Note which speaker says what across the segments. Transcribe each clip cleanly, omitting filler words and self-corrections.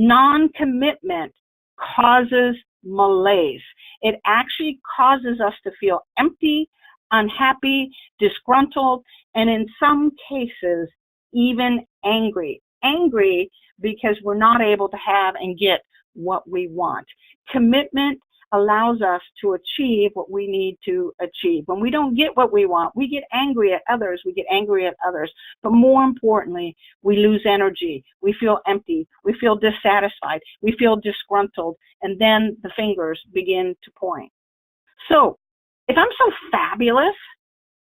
Speaker 1: Non-commitment causes malaise. It actually causes us to feel empty, unhappy, disgruntled, and in some cases, even angry. Angry because we're not able to have and get what we want. Commitment allows us to achieve what we need to achieve. When we don't get what we want, we get angry at others, but more importantly, we lose energy, we feel empty, we feel dissatisfied, we feel disgruntled, and then the fingers begin to point. So, if I'm so fabulous,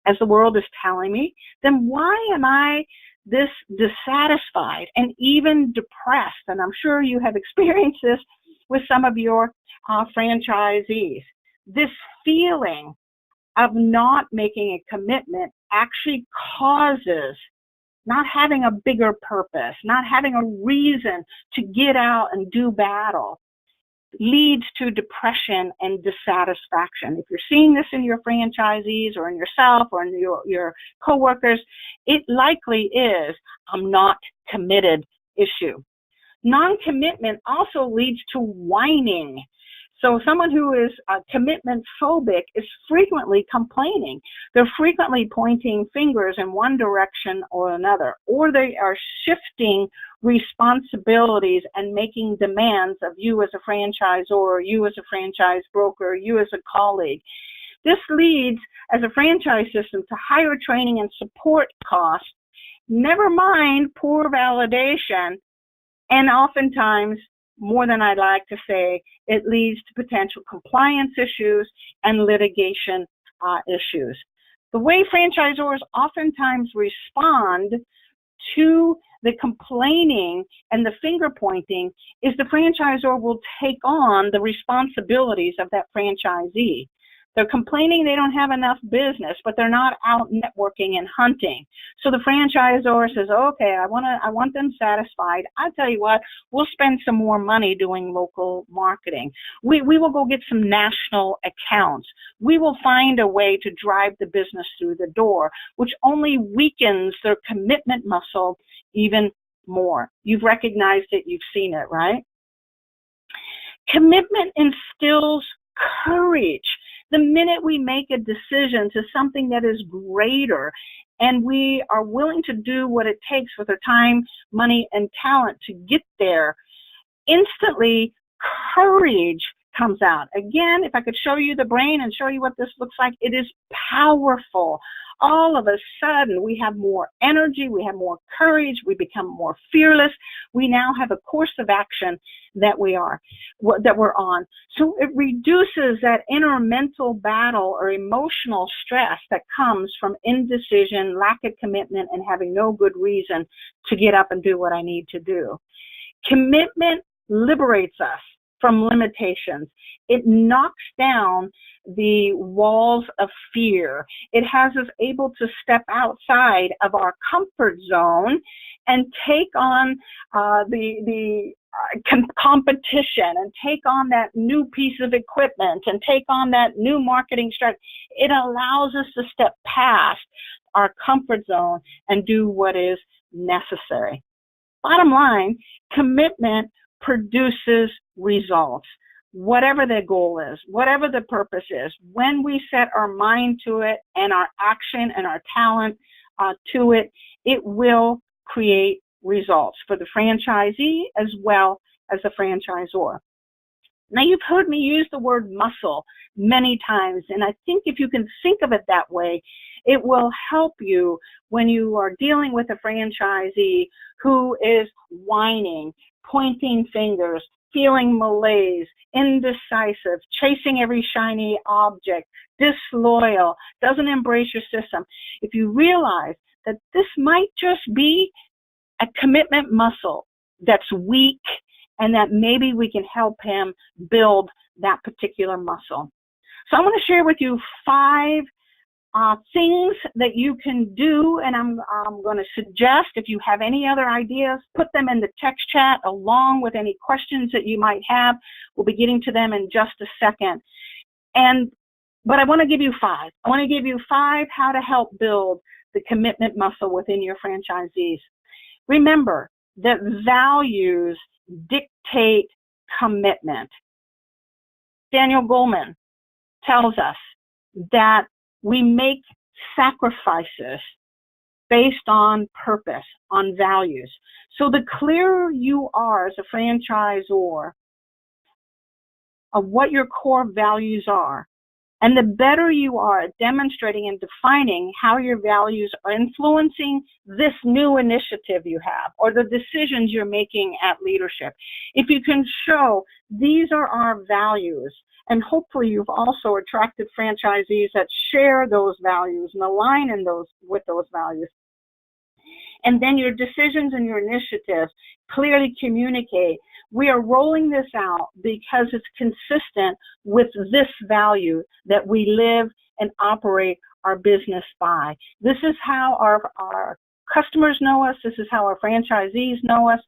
Speaker 1: as the world is telling me, then why am I this dissatisfied and even depressed? And I'm sure you have experienced this with some of your franchisees. This feeling of not making a commitment actually causes not having a bigger purpose, not having a reason to get out and do battle, leads to depression and dissatisfaction. If you're seeing this in your franchisees or in yourself or in your coworkers, it likely is a not committed issue. Non-commitment also leads to whining. So someone who is commitment phobic is frequently complaining. They're frequently pointing fingers in one direction or another, or they are shifting responsibilities and making demands of you as a franchisor, you as a franchise broker, you as a colleague. This leads, as a franchise system, to higher training and support costs, never mind poor validation, and oftentimes, more than I'd like to say, it leads to potential compliance issues and litigation issues. The way franchisors oftentimes respond to the complaining and the finger pointing is the franchisor will take on the responsibilities of that franchisee. They're complaining they don't have enough business, but they're not out networking and hunting. So the franchisor says, okay, I want them satisfied. I'll tell you what, we'll spend some more money doing local marketing. We will go get some national accounts. We will find a way to drive the business through the door, which only weakens their commitment muscle even more. You've recognized it, you've seen it, right? Commitment instills courage. The minute we make a decision to something that is greater and we are willing to do what it takes with our time, money, and talent to get there, instantly courage comes out. Again, if I could show you the brain and show you what this looks like, it is powerful. All of a sudden, we have more energy, we have more courage, we become more fearless. We now have a course of action that we're on. So it reduces that inner mental battle or emotional stress that comes from indecision, lack of commitment, and having no good reason to get up and do what I need to do. Commitment liberates us from limitations. It knocks down the walls of fear. It has us able to step outside of our comfort zone and take on the competition and take on that new piece of equipment and take on that new marketing strategy. It allows us to step past our comfort zone and do what is necessary. Bottom line, commitment produces results. Whatever the goal is, whatever the purpose is, when we set our mind to it and our action and our talent to it, it will create results for the franchisee as well as the franchisor. Now, you've heard me use the word muscle many times, and I think if you can think of it that way, it will help you when you are dealing with a franchisee who is whining, pointing fingers, feeling malaise, indecisive, chasing every shiny object, disloyal, doesn't embrace your system. If you realize that this might just be a commitment muscle that's weak and that maybe we can help him build that particular muscle. So I'm going to share with you 5 things that you can do, and I'm going to suggest, if you have any other ideas, put them in the text chat along with any questions that you might have. We'll be getting to them in just a second. But I want to give you 5. I want to give you 5 how to help build the commitment muscle within your franchisees. Remember that values dictate commitment. Daniel Goleman tells us that we make sacrifices based on purpose, on values. So the clearer you are as a franchisor of what your core values are, and the better you are at demonstrating and defining how your values are influencing this new initiative you have or the decisions you're making at leadership. If you can show these are our values, and hopefully you've also attracted franchisees that share those values and align with those values. And then your decisions and your initiatives clearly communicate, we are rolling this out because it's consistent with this value that we live and operate our business by. This is how our customers know us. This is how our franchisees know us,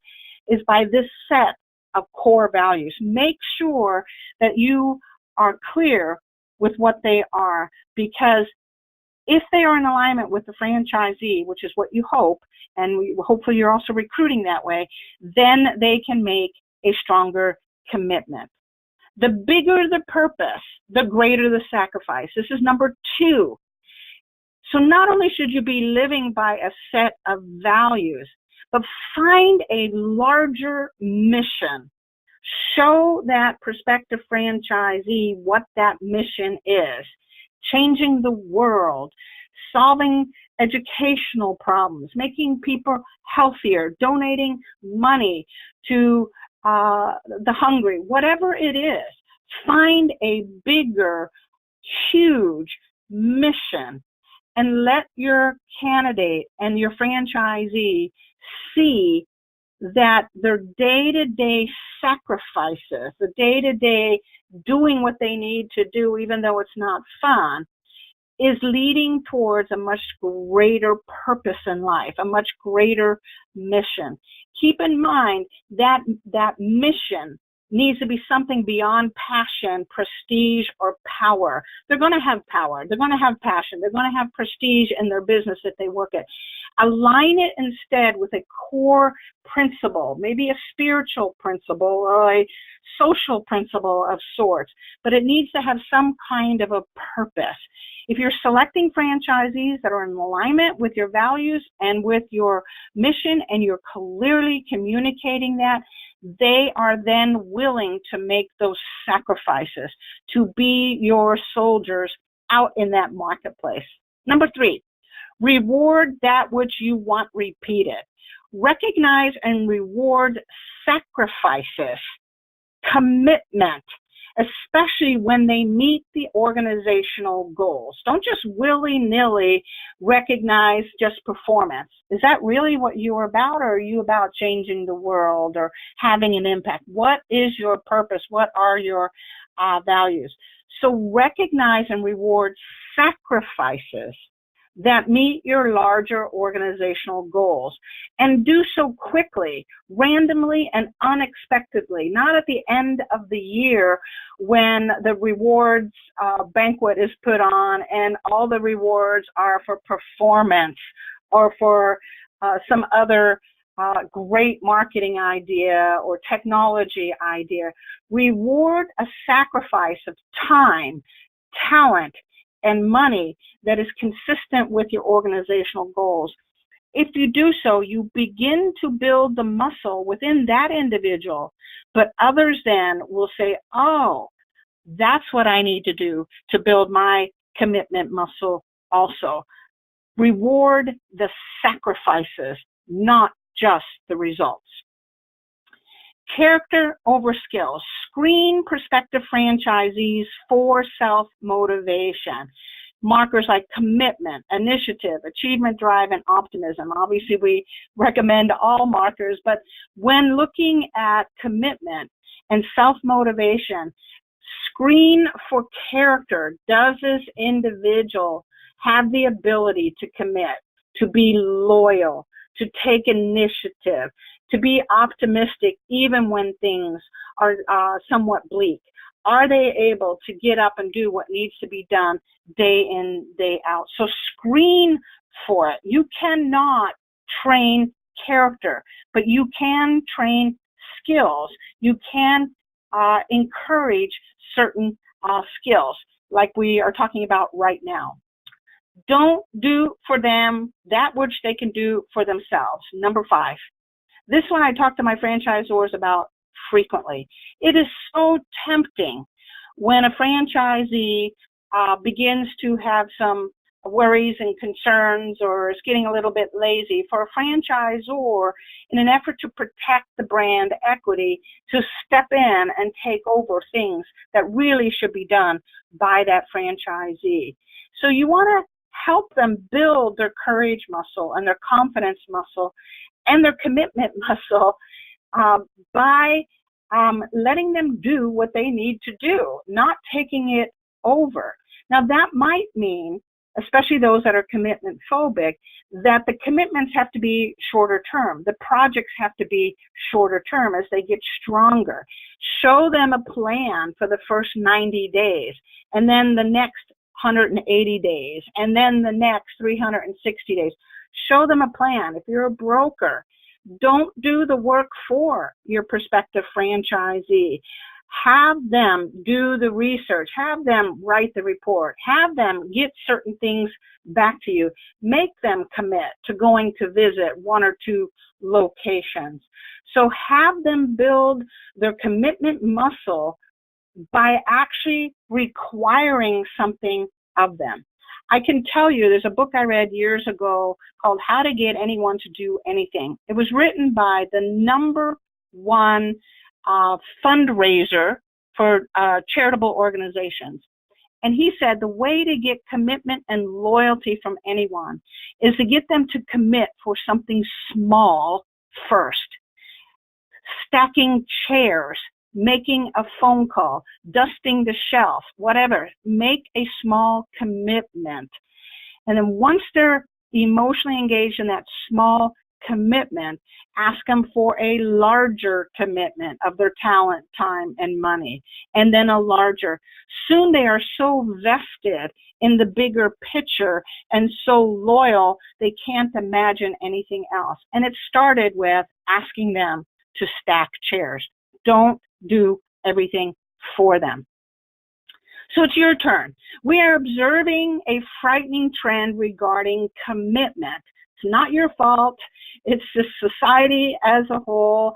Speaker 1: is by this set of core values. Make sure that you are clear with what they are, because if they are in alignment with the franchisee, which is what you hope, and hopefully you're also recruiting that way, then they can make a stronger commitment. The bigger the purpose, the greater the sacrifice. This is number 2. So not only should you be living by a set of values, but find a larger mission. Show that prospective franchisee what that mission is. Changing the world, solving educational problems, making people healthier, donating money to the hungry, whatever it is. Find a bigger, huge mission and let your candidate and your franchisee see that their day-to-day sacrifices, the day-to-day doing what they need to do, even though it's not fun, is leading towards a much greater purpose in life, a much greater mission. Keep in mind that that mission needs to be something beyond passion, prestige, or power. They're going to have power. They're going to have passion. They're going to have prestige in their business that they work at. Align it instead with a core principle, maybe a spiritual principle or a social principle of sorts, but it needs to have some kind of a purpose. If you're selecting franchisees that are in alignment with your values and with your mission, and you're clearly communicating that, they are then willing to make those sacrifices to be your soldiers out in that marketplace. Number 3, reward that which you want repeated. Recognize and reward sacrifices, commitment, especially when they meet the organizational goals. Don't just willy-nilly recognize just performance. Is that really what you're about, or are you about changing the world or having an impact? What is your purpose? What are your values? So recognize and reward sacrifices that meet your larger organizational goals, and do so quickly, randomly, and unexpectedly, not at the end of the year when the rewards banquet is put on and all the rewards are for performance or for some other great marketing idea or technology idea. Reward a sacrifice of time, talent, and money that is consistent with your organizational goals. If you do so, you begin to build the muscle within that individual, but others then will say, oh, that's what I need to do to build my commitment muscle also. Reward the sacrifices, not just the results. Character over skills. Screen prospective franchisees for self-motivation. Markers like commitment, initiative, achievement drive, and optimism. Obviously, we recommend all markers, but when looking at commitment and self-motivation, screen for character. Does this individual have the ability to commit, to be loyal, to take initiative, to be optimistic even when things are somewhat bleak? Are they able to get up and do what needs to be done day in, day out? So screen for it. You cannot train character, but you can train skills, you can encourage certain skills, like we are talking about right now. Don't do for them that which they can do for themselves. Number 5. This one I talk to my franchisors about frequently. It is so tempting when a franchisee begins to have some worries and concerns or is getting a little bit lazy, for a franchisor, in an effort to protect the brand equity, to step in and take over things that really should be done by that franchisee. So you want to help them build their courage muscle and their confidence muscle and their commitment muscle by letting them do what they need to do, not taking it over. Now that might mean, especially those that are commitment phobic, that the commitments have to be shorter term. The projects have to be shorter term as they get stronger. Show them a plan for the first 90 days, and then the next 180 days, and then the next 360 days. Show them a plan. If you're a broker, don't do the work for your prospective franchisee. Have them do the research. Have them write the report. Have them get certain things back to you. Make them commit to going to visit 1 or 2 locations. So have them build their commitment muscle by actually requiring something of them. I can tell you, there's a book I read years ago called How to Get Anyone to Do Anything. It was written by the #1 fundraiser for charitable organizations. And he said the way to get commitment and loyalty from anyone is to get them to commit for something small first. Stacking chairs, making a phone call, dusting the shelf, whatever. Make a small commitment. And then once they're emotionally engaged in that small commitment, ask them for a larger commitment of their talent, time, and money, and then a larger. Soon they are so vested in the bigger picture and so loyal, they can't imagine anything else. And it started with asking them to stack chairs. Don't do everything for them. So it's your turn. We are observing a frightening trend regarding commitment. It's not your fault. It's the society as a whole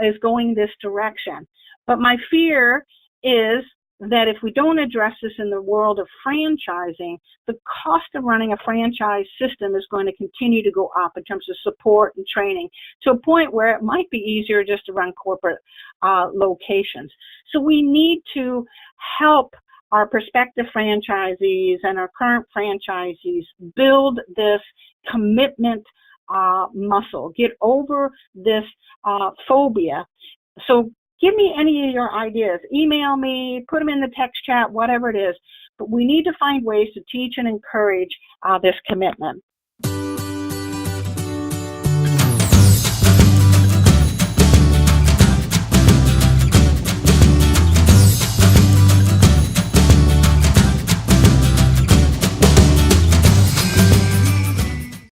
Speaker 1: is going this direction. But my fear is that if we don't address this in the world of franchising, the cost of running a franchise system is going to continue to go up in terms of support and training, to a point where it might be easier just to run corporate locations. So we need to help our prospective franchisees and our current franchisees build this commitment muscle, get over this phobia. So give me any of your ideas. Email me, put them in the text chat, whatever it is. But we need to find ways to teach and encourage this commitment.